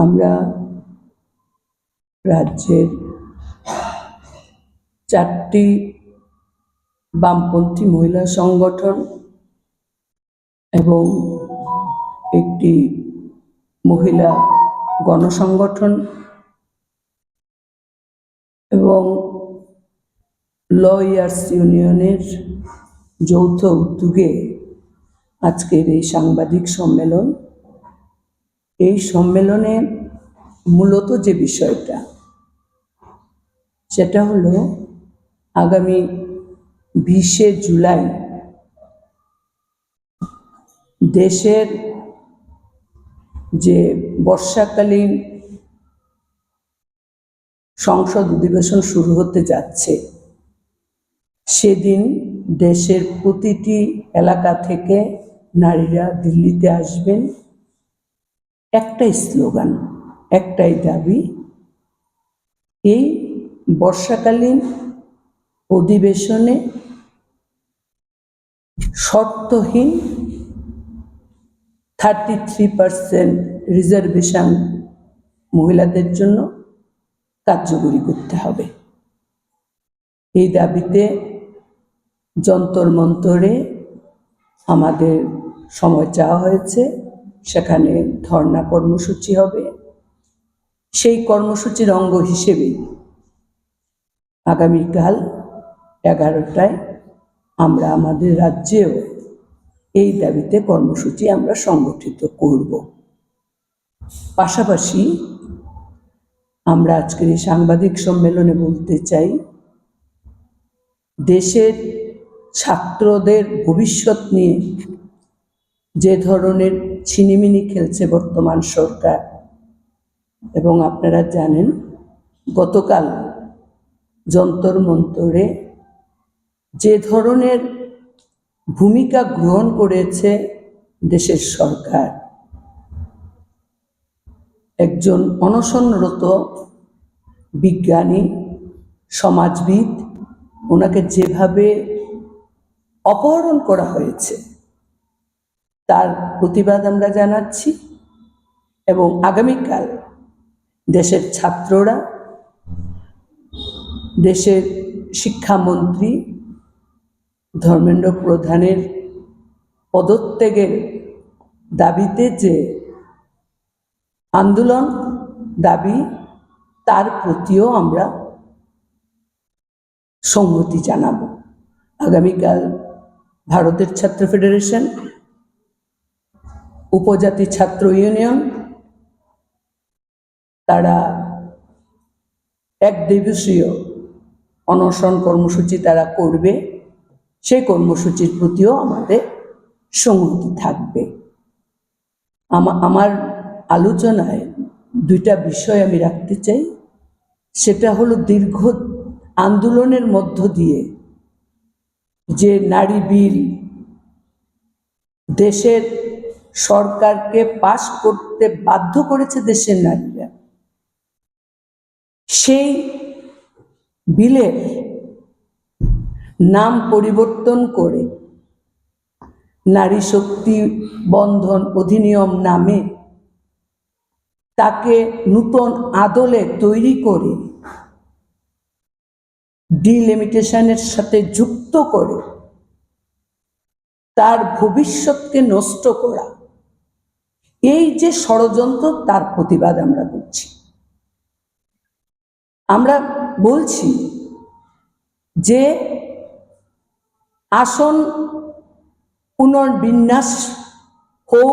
আমরা রাজ্যের 4টি বামপন্থী মহিলা সংগঠন এবং একটি মহিলা গণসংগঠন এবং লয়ার্স ইউনিয়নের যৌথ উদ্যোগে আজকের এই সাংবাদিক সম্মেলন। এই সম্মেলনে মূলত যে বিষয়টা সেটা হলো আগামী 20শে জুলাই দেশের যে বর্ষাকালীন সংসদ অধিবেশন শুরু হতে যাচ্ছে, সেদিন দেশের প্রতিটি এলাকা থেকে নারীরা দিল্লিতে আসবেন। একটাই স্লোগান, একটাই দাবি, এই বর্ষাকালীন অধিবেশনে শর্তহীন 33% রিজার্ভেশন মহিলাদের জন্য কার্যকরী করতে হবে। এই দাবিতে যন্তর মন্তরে আমাদের সময় চাওয়া হয়েছে, সেখানে ধর্ণা কর্মসূচি হবে। সেই কর্মসূচির অঙ্গ হিসেবেই আগামীকাল 11টায় আমরা আমাদের রাজ্যেও এই দাবিতে কর্মসূচি আমরা সংগঠিত করব। পাশাপাশি আমরা আজকের এই সাংবাদিক সম্মেলনে বলতে চাই, দেশের ছাত্রদের ভবিষ্যৎ নিয়ে যে ধরনের ছিনিমিনি খেলছে বর্তমান সরকার, এবং আপনারা জানেন গতকাল যন্তর মন্তরে যে ধরনের ভূমিকা গ্রহণ করেছে দেশের সরকার, একজন অনশনরত বিজ্ঞানী, সমাজবিদ, ওনাকে যেভাবে অপহরণ করা হয়েছে তার প্রতিবাদ আমরা জানাচ্ছি। এবং আগামীকাল দেশের ছাত্ররা দেশের শিক্ষামন্ত্রী ধর্মেন্দ্র প্রধানের পদত্যাগের দাবিতে যে আন্দোলন দাবি, তার প্রতিও আমরা সংহতি জানাব। আগামীকাল ভারতের ছাত্র ফেডারেশন, উপজাতি ছাত্র ইউনিয়ন, তারা এক দিবসীয় অনশন কর্মসূচি তারা করবে। সেই কর্মসূচির প্রতিও আমাদের সংহতি থাকবে। আমার আলোচনায় 2টা বিষয় আমি রাখতে চাই। সেটা হলো দীর্ঘ আন্দোলনের মধ্য দিয়ে যে নারী বিল দেশের সরকারকে পাশ করতে বাধ্য করেছে দেশের নারীরা, সেই বিলের নাম পরিবর্তন করে নারী শক্তি বন্ধন অধিনিয়ম নামে তাকে নূতন আদলে তৈরি করে ডিলিমিটেশনের সাথে যুক্ত করে তার ভবিষ্যৎকে নষ্ট করা, এই যে ষড়যন্ত্র, তার প্রতিবাদ আমরা করছি। আমরা বলছি যে আসন পুনর্বিন্যাস হোক,